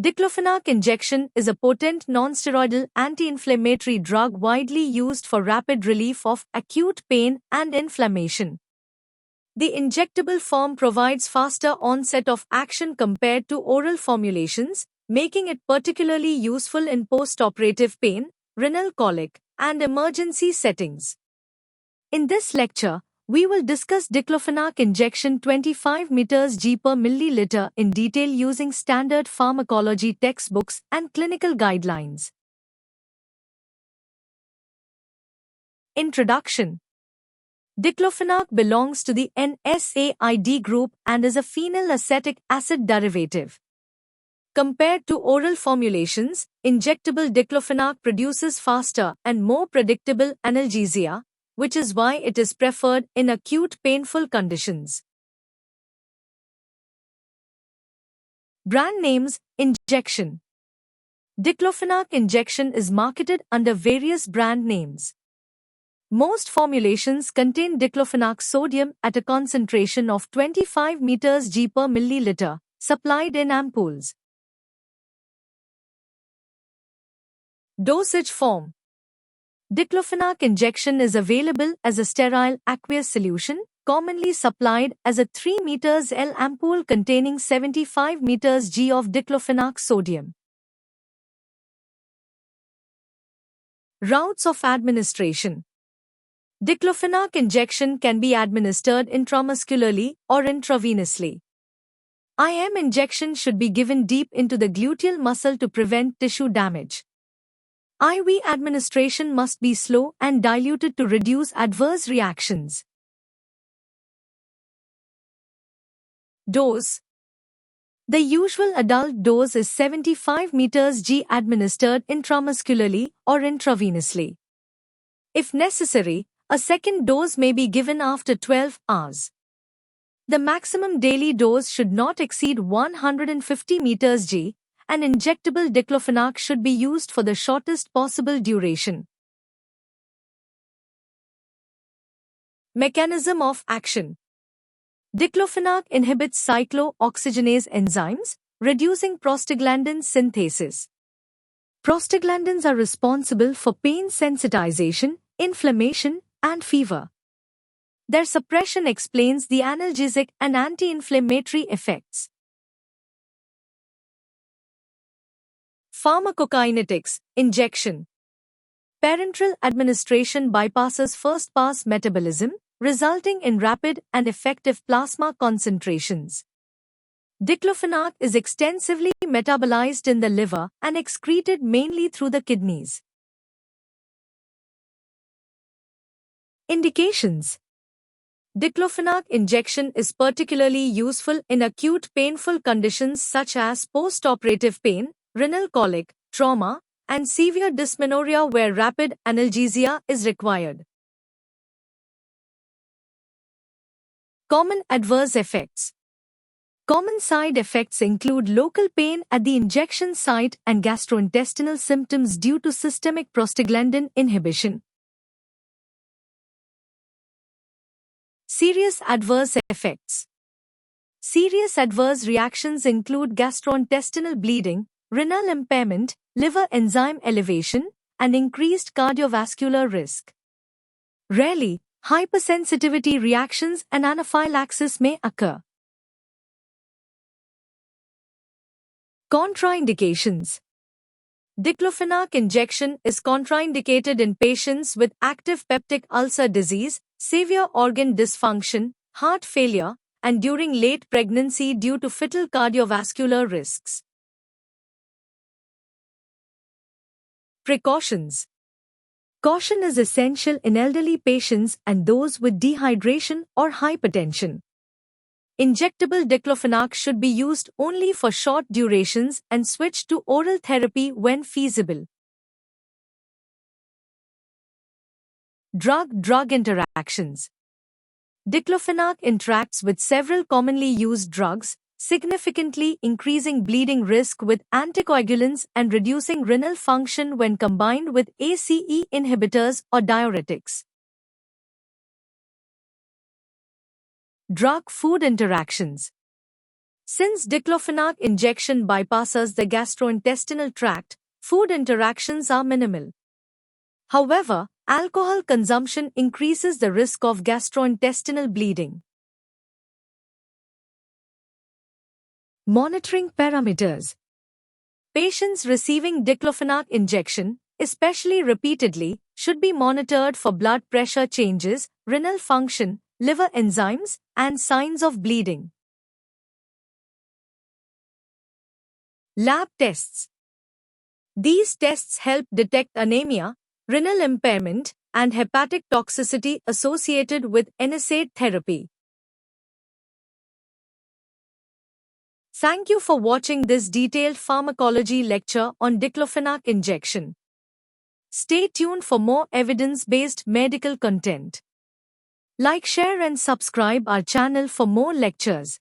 Diclofenac injection is a potent non-steroidal anti-inflammatory drug widely used for rapid relief of acute pain and inflammation. The injectable form provides faster onset of action compared to oral formulations, making it particularly useful in post-operative pain, renal colic, and emergency settings. In this lecture, we will discuss diclofenac injection 25 mg per milliliter in detail using standard pharmacology textbooks and clinical guidelines. Introduction. Diclofenac belongs to the NSAID group and is a phenylacetic acid derivative. Compared to oral formulations, injectable diclofenac produces faster and more predictable analgesia, which is why it is preferred in acute painful conditions. Brand names, injection. Diclofenac injection is marketed under various brand names. Most formulations contain diclofenac sodium at a concentration of 25 mg per milliliter, supplied in ampoules. Dosage form. Diclofenac injection is available as a sterile aqueous solution, commonly supplied as a 3 ml ampoule containing 75 mg of diclofenac sodium. Routes of administration. Diclofenac injection can be administered intramuscularly or intravenously. IM injection should be given deep into the gluteal muscle to prevent tissue damage. IV administration must be slow and diluted to reduce adverse reactions. Dose. The usual adult dose is 75 mg administered intramuscularly or intravenously. If necessary, a second dose may be given after 12 hours. The maximum daily dose should not exceed 150 mg, and injectable diclofenac should be used for the shortest possible duration. Mechanism of action. Diclofenac inhibits cyclooxygenase enzymes, reducing prostaglandin synthesis. Prostaglandins are responsible for pain sensitization, inflammation, and fever. Their suppression explains the analgesic and anti-inflammatory effects. Pharmacokinetics, injection. Parenteral administration bypasses first-pass metabolism, resulting in rapid and effective plasma concentrations. Diclofenac is extensively metabolized in the liver and excreted mainly through the kidneys. Indications. Diclofenac injection is particularly useful in acute painful conditions such as post-operative pain, renal colic, trauma, and severe dysmenorrhea where rapid analgesia is required. Common adverse effects. Common side effects include local pain at the injection site and gastrointestinal symptoms due to systemic prostaglandin inhibition. Serious adverse effects. Serious adverse reactions include gastrointestinal bleeding, renal impairment, liver enzyme elevation, and increased cardiovascular risk. Rarely, hypersensitivity reactions and anaphylaxis may occur. Contraindications. Diclofenac injection is contraindicated in patients with active peptic ulcer disease, severe organ dysfunction, heart failure, and during late pregnancy due to fetal cardiovascular risks. Precautions. Caution is essential in elderly patients and those with dehydration or hypertension. Injectable diclofenac should be used only for short durations and switch to oral therapy when feasible. Drug-drug interactions. Diclofenac interacts with several commonly used drugs, significantly increasing bleeding risk with anticoagulants and reducing renal function when combined with ACE inhibitors or diuretics. Drug-food interactions. Since diclofenac injection bypasses the gastrointestinal tract, food interactions are minimal. However, alcohol consumption increases the risk of gastrointestinal bleeding. Monitoring parameters. Patients receiving diclofenac injection, especially repeatedly, should be monitored for blood pressure changes, renal function, liver enzymes, and signs of bleeding. Lab tests. These tests help detect anemia, renal impairment, and hepatic toxicity associated with NSAID therapy. Thank you for watching this detailed pharmacology lecture on diclofenac injection. Stay tuned for more evidence-based medical content. Like, share and subscribe our channel for more lectures.